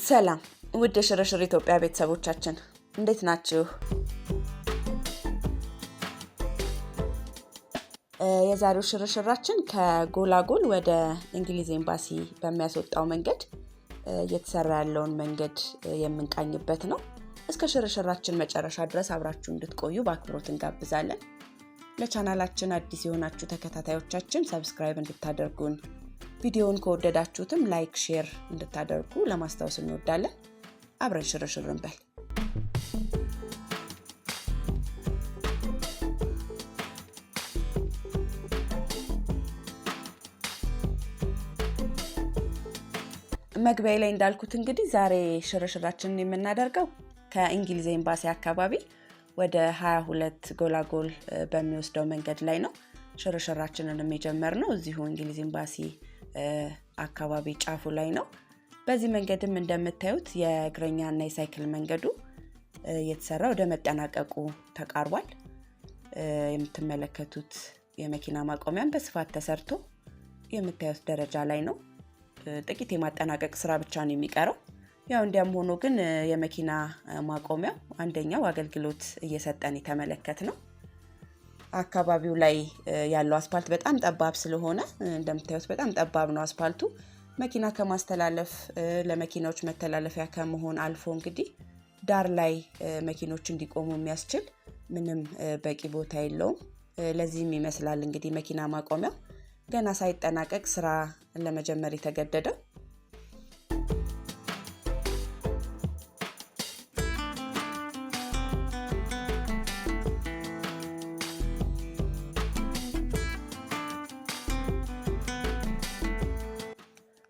ሰላም ውድ የሽርሽር ኢትዮጵያ ቤተሰቦቻችን እንዴት ናችሁ? የዛሬው ሽርሽራችን ከጎላጎል ወደ እንግሊዝ ኤምባሲ በሚያስወጣው መንገድ እየተሰራ ያለውን መንገድ የምንቃኝበት ነው። እስከ ሽርሽራችን መጨረሻ ድረስ አብራችሁ እንድትቆዩ በአክብሮት እንጋብዛለን። ለቻናላችን አዲስ የሆናችሁ ተከታታዮቻችን ሰብስክራይብ እንድታደርጉን፣ ቪዲዮውን ከወደዳችሁትም ላይክ ሼር እንድታደርጉ ለማስታወስ እንወዳለን። አብረን ሽርሽር እንበል። መግቢያ ላይ እንዳልኩት እንግዲህ ዛሬ ሽርሽራችንን የምናደርገው ከእንግሊዝ ኤምባሲ አካባቢ ወደ 22 ጎላጎል በሚወስደው መንገድ ላይ ነው። ሽርሽራችንን የጀመርነው እዚሁ እንግሊዝ ኤምባሲ አካባቢ ጫፉ ላይ ነው። በዚህ መንገድም እንደምታዩት የእግረኛና የሳይክል መንገዱ እየተሰራ ወደ መጠናቀቁ ተቃርቧል። የምትመለከቱት የመኪና ማቆሚያም በስፋት ተሰርቶ የምታዩት ደረጃ ላይ ነው። ጥቂት የማጠናቀቅ ስራ ብቻ ነው የሚቀረው። ያው እንዲያም ሆኖ ግን የመኪና ማቆሚያው አንደኛው አገልግሎት እየሰጠን የተመለከት ነው። አካባቢው ላይ ያለው አስፓልት በጣም ጠባብ ስለሆነ እንደምታዩት በጣም ጠባብ ነው አስፓልቱ። መኪና ከማስተላለፍ ለመኪናዎች መተላለፊያ ከመሆን አልፎ እንግዲህ ዳር ላይ መኪኖች እንዲቆሙ የሚያስችል ምንም በቂ ቦታ የለውም። ለዚህም ይመስላል እንግዲህ መኪና ማቆሚያው ገና ሳይጠናቀቅ ስራ ለመጀመር የተገደደው።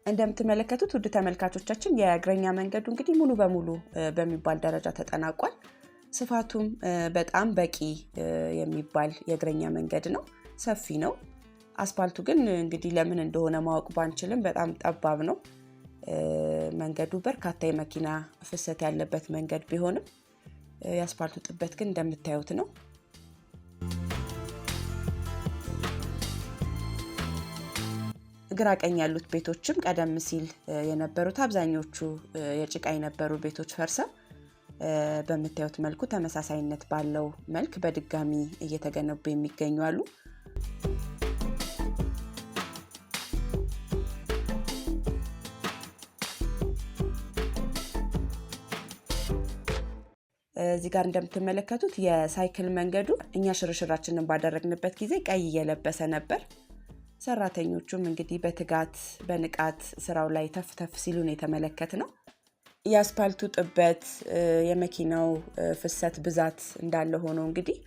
እንደምትመለከቱት ውድ ተመልካቾቻችን የእግረኛ መንገዱ እንግዲህ ሙሉ በሙሉ በሚባል ደረጃ ተጠናቋል። ስፋቱም በጣም በቂ የሚባል የእግረኛ መንገድ ነው። ሰፊ ነው። አስፓልቱ ግን እንግዲህ ለምን እንደሆነ ማወቅ ባንችልም በጣም ጠባብ ነው። መንገዱ በርካታ የመኪና ፍሰት ያለበት መንገድ ቢሆንም የአስፓልቱ ጥበት ግን እንደምታዩት ነው። ግራ ቀኝ ያሉት ቤቶችም ቀደም ሲል የነበሩት አብዛኞቹ የጭቃ የነበሩ ቤቶች ፈርሰው በምታዩት መልኩ ተመሳሳይነት ባለው መልክ በድጋሚ እየተገነቡ የሚገኙ አሉ። እዚህ ጋር እንደምትመለከቱት የሳይክል መንገዱ እኛ ሽርሽራችንን ባደረግንበት ጊዜ ቀይ እየለበሰ ነበር። ሰራተኞቹም እንግዲህ በትጋት በንቃት ስራው ላይ ተፍተፍ ሲሉ ነው የተመለከትነው። የአስፓልቱ ጥበት የመኪናው ፍሰት ብዛት እንዳለ ሆኖ እንግዲህ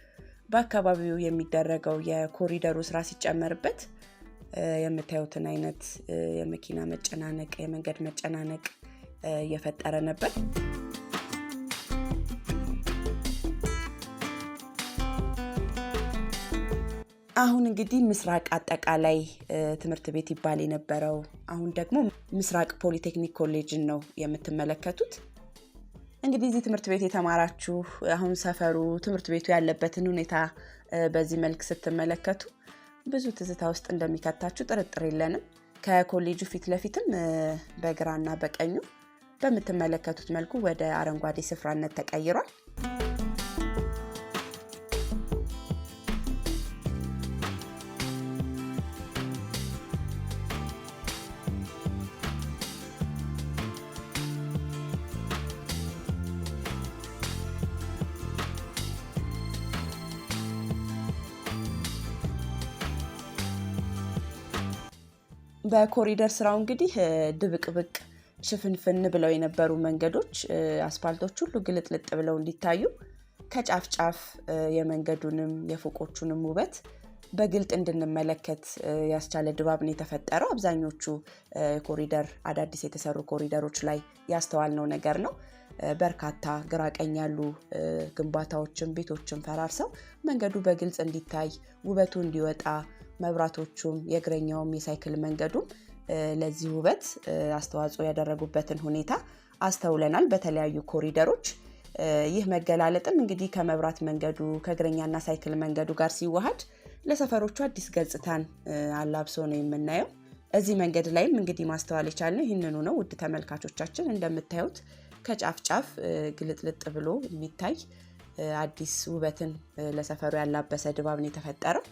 በአካባቢው የሚደረገው የኮሪደሩ ስራ ሲጨመርበት የምታዩትን አይነት የመኪና መጨናነቅ የመንገድ መጨናነቅ እየፈጠረ ነበር። አሁን እንግዲህ ምስራቅ አጠቃላይ ትምህርት ቤት ይባል የነበረው አሁን ደግሞ ምስራቅ ፖሊቴክኒክ ኮሌጅን ነው የምትመለከቱት። እንግዲህ እዚህ ትምህርት ቤት የተማራችሁ አሁን ሰፈሩ ትምህርት ቤቱ ያለበትን ሁኔታ በዚህ መልክ ስትመለከቱ ብዙ ትዝታ ውስጥ እንደሚከታችሁ ጥርጥር የለንም። ከኮሌጁ ፊት ለፊትም በግራና በቀኙ በምትመለከቱት መልኩ ወደ አረንጓዴ ስፍራነት ተቀይሯል። በኮሪደር ስራው እንግዲህ ድብቅብቅ ሽፍንፍን ብለው የነበሩ መንገዶች አስፓልቶች ሁሉ ግልጥልጥ ብለው እንዲታዩ ከጫፍ ጫፍ የመንገዱንም የፎቆቹንም ውበት በግልጥ እንድንመለከት ያስቻለ ድባብ ነው የተፈጠረው። አብዛኞቹ ኮሪደር አዳዲስ የተሰሩ ኮሪደሮች ላይ ያስተዋልነው ነገር ነው። በርካታ ግራ ቀኝ ያሉ ግንባታዎችን ቤቶችን ፈራርሰው መንገዱ በግልጽ እንዲታይ ውበቱ እንዲወጣ መብራቶቹም የእግረኛውም የሳይክል መንገዱም ለዚህ ውበት አስተዋጽኦ ያደረጉበትን ሁኔታ አስተውለናል በተለያዩ ኮሪደሮች። ይህ መገላለጥም እንግዲህ ከመብራት መንገዱ ከእግረኛና ሳይክል መንገዱ ጋር ሲዋሃድ ለሰፈሮቹ አዲስ ገጽታን አላብሶ ነው የምናየው። እዚህ መንገድ ላይም እንግዲህ ማስተዋል የቻልነው ይህንኑ ነው። ውድ ተመልካቾቻችን እንደምታዩት ከጫፍ ጫፍ ግልጥልጥ ብሎ የሚታይ አዲስ ውበትን ለሰፈሩ ያላበሰ ድባብ ነው የተፈጠረው።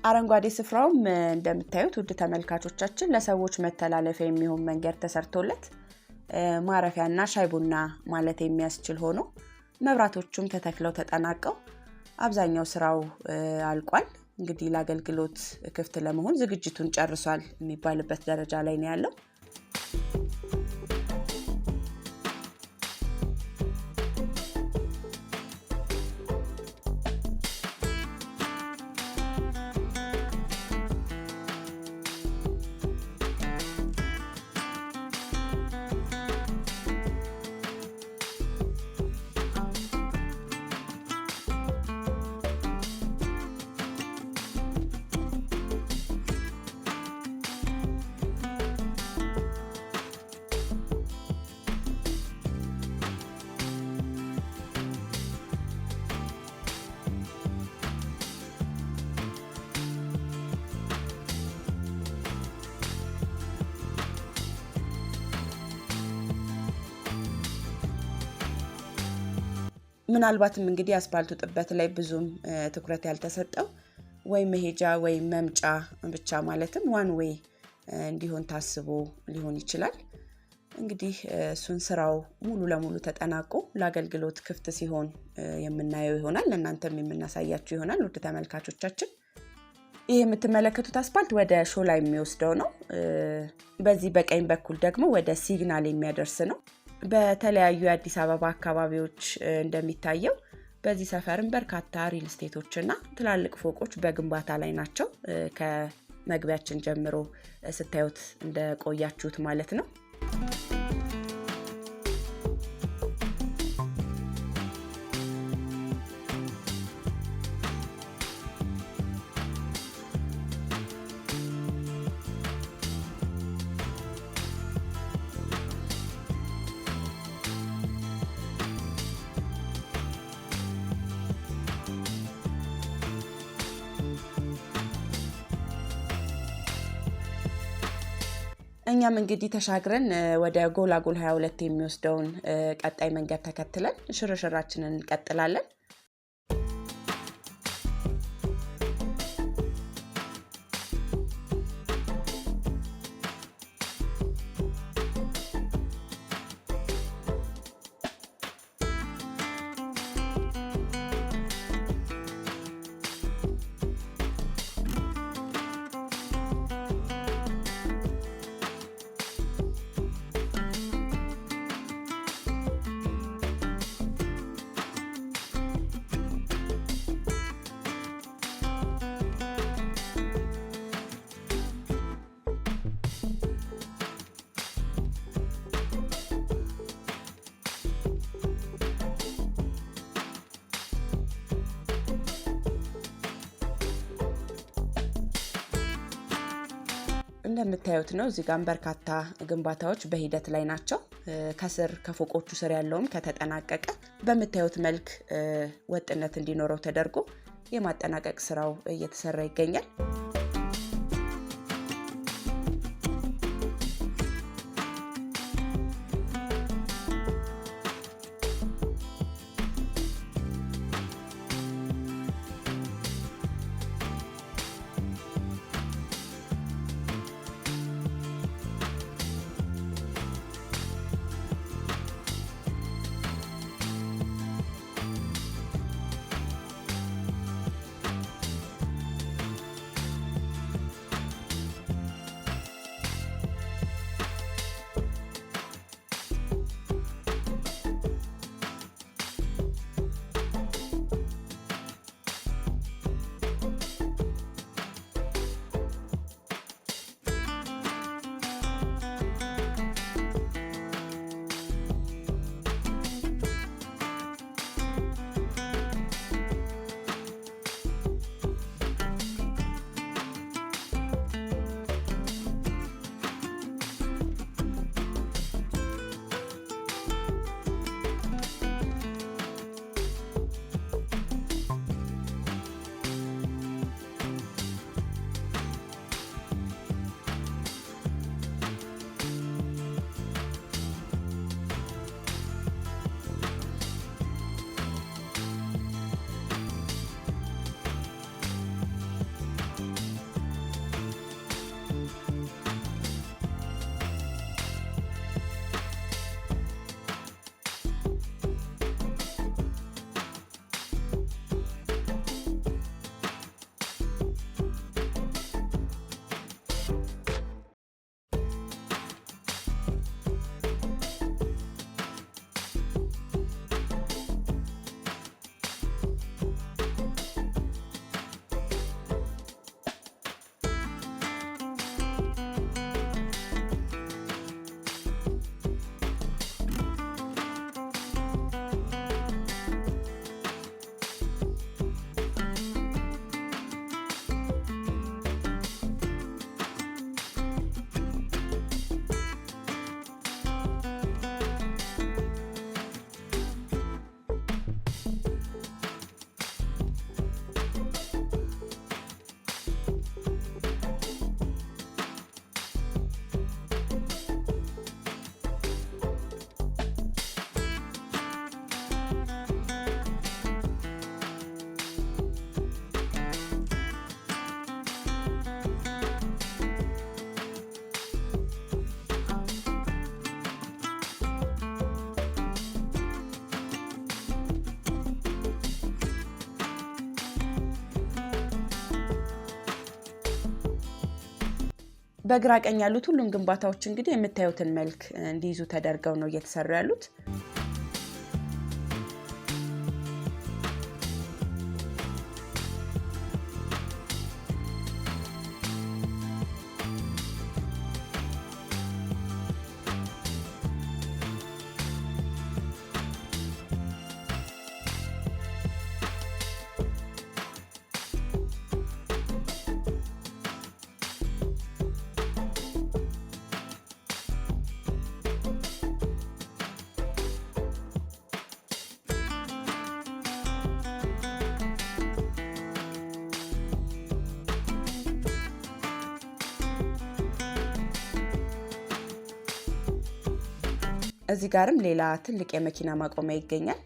አረንጓዴ ስፍራውም እንደምታዩት ውድ ተመልካቾቻችን ለሰዎች መተላለፊያ የሚሆን መንገድ ተሰርቶለት ማረፊያና ሻይ ቡና ማለት የሚያስችል ሆኖ መብራቶቹም ተተክለው ተጠናቀው አብዛኛው ስራው አልቋል። እንግዲህ ለአገልግሎት ክፍት ለመሆን ዝግጅቱን ጨርሷል የሚባልበት ደረጃ ላይ ነው ያለው። ምናልባትም እንግዲህ አስፓልቱ ጥበት ላይ ብዙም ትኩረት ያልተሰጠው ወይ መሄጃ ወይ መምጫ ብቻ ማለትም ዋን ዌይ እንዲሆን ታስቦ ሊሆን ይችላል። እንግዲህ እሱን ስራው ሙሉ ለሙሉ ተጠናቆ ለአገልግሎት ክፍት ሲሆን የምናየው ይሆናል፣ ለእናንተም የምናሳያችሁ ይሆናል። ውድ ተመልካቾቻችን ይህ የምትመለከቱት አስፓልት ወደ ሾላ የሚወስደው ነው። በዚህ በቀኝ በኩል ደግሞ ወደ ሲግናል የሚያደርስ ነው። በተለያዩ የአዲስ አበባ አካባቢዎች እንደሚታየው በዚህ ሰፈርም በርካታ ሪል ስቴቶች እና ትላልቅ ፎቆች በግንባታ ላይ ናቸው። ከመግቢያችን ጀምሮ ስታዩት እንደቆያችሁት ማለት ነው። እኛም እንግዲህ ተሻግረን ወደ ጎላጎል 22 የሚወስደውን ቀጣይ መንገድ ተከትለን ሽርሽራችንን እንቀጥላለን። እንደምታዩት ነው። እዚህ ጋር በርካታ ግንባታዎች በሂደት ላይ ናቸው። ከስር ከፎቆቹ ስር ያለውም ከተጠናቀቀ በምታዩት መልክ ወጥነት እንዲኖረው ተደርጎ የማጠናቀቅ ስራው እየተሰራ ይገኛል። በግራ ቀኝ ያሉት ሁሉም ግንባታዎች እንግዲህ የምታዩትን መልክ እንዲይዙ ተደርገው ነው እየተሰሩ ያሉት። እዚህ ጋርም ሌላ ትልቅ የመኪና ማቆሚያ ይገኛል።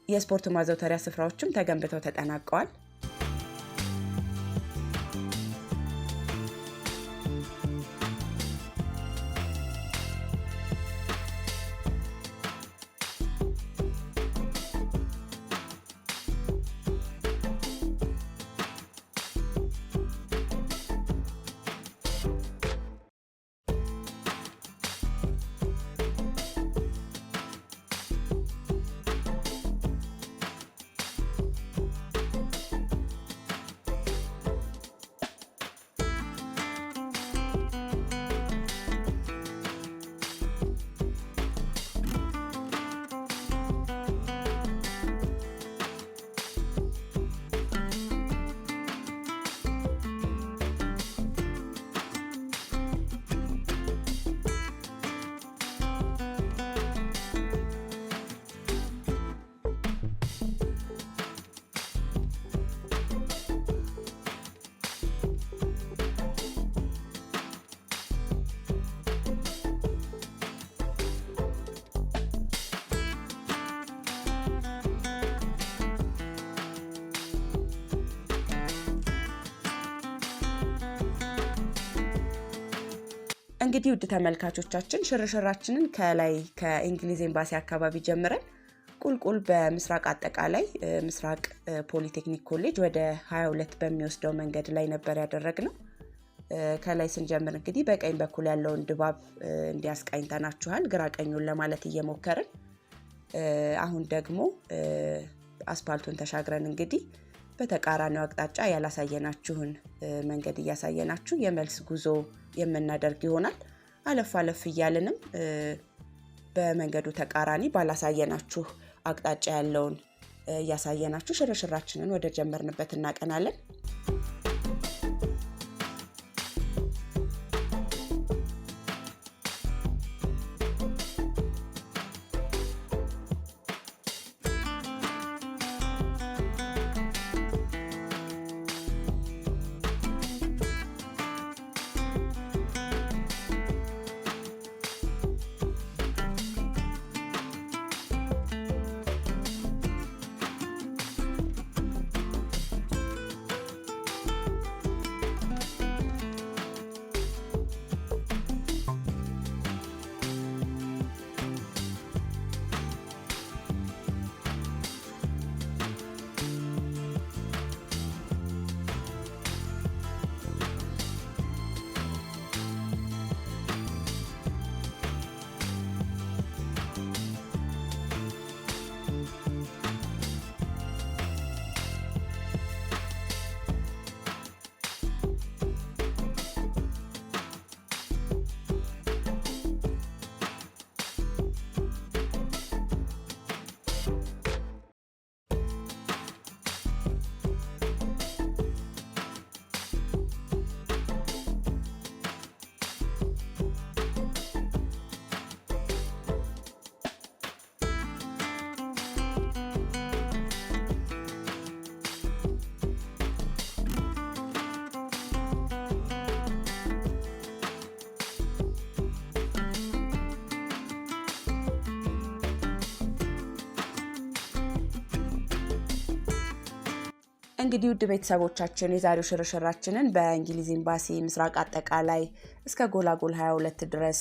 የስፖርት ማዘውተሪያ ስፍራዎችም ተገንብተው ተጠናቀዋል። እንግዲህ ውድ ተመልካቾቻችን ሽርሽራችንን ከላይ ከእንግሊዝ ኤምባሲ አካባቢ ጀምረን ቁልቁል በምስራቅ አጠቃላይ ምስራቅ ፖሊቴክኒክ ኮሌጅ ወደ 22 በሚወስደው መንገድ ላይ ነበር ያደረግነው። ከላይ ስንጀምር እንግዲህ በቀኝ በኩል ያለውን ድባብ እንዲያስቃኝተናችኋል፣ ግራ ቀኙን ለማለት እየሞከርን አሁን ደግሞ አስፓልቱን ተሻግረን እንግዲህ በተቃራኒው አቅጣጫ ያላሳየናችሁን መንገድ እያሳየናችሁ የመልስ ጉዞ የምናደርግ ይሆናል። አለፍ አለፍ እያልንም በመንገዱ ተቃራኒ ባላሳየናችሁ አቅጣጫ ያለውን እያሳየናችሁ ሽርሽራችንን ወደ ጀመርንበት እናቀናለን። እንግዲህ ውድ ቤተሰቦቻችን የዛሬው ሽርሽራችንን በእንግሊዝ ኤምባሲ ምስራቅ አጠቃላይ እስከ ጎላጎል 22 ድረስ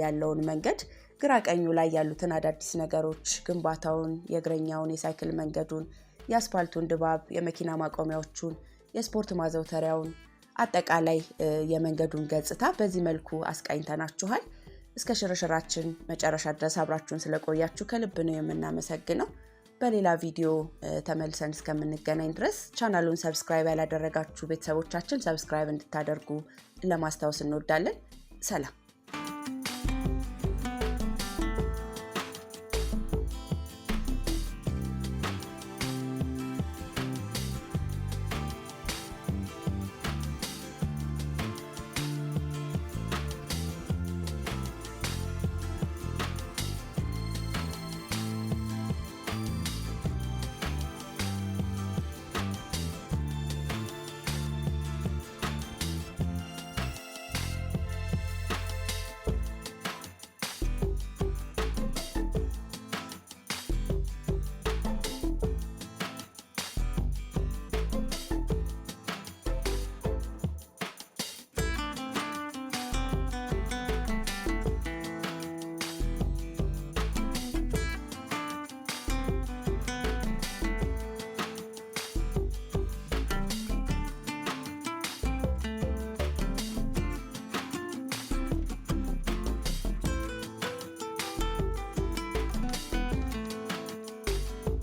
ያለውን መንገድ ግራ ቀኙ ላይ ያሉትን አዳዲስ ነገሮች፣ ግንባታውን፣ የእግረኛውን፣ የሳይክል መንገዱን፣ የአስፋልቱን ድባብ፣ የመኪና ማቆሚያዎቹን፣ የስፖርት ማዘውተሪያውን፣ አጠቃላይ የመንገዱን ገጽታ በዚህ መልኩ አስቃኝተናችኋል። እስከ ሽርሽራችን መጨረሻ ድረስ አብራችሁን ስለቆያችሁ ከልብ ነው የምናመሰግነው። በሌላ ቪዲዮ ተመልሰን እስከምንገናኝ ድረስ ቻናሉን ሰብስክራይብ ያላደረጋችሁ ቤተሰቦቻችን ሰብስክራይብ እንድታደርጉ ለማስታወስ እንወዳለን። ሰላም።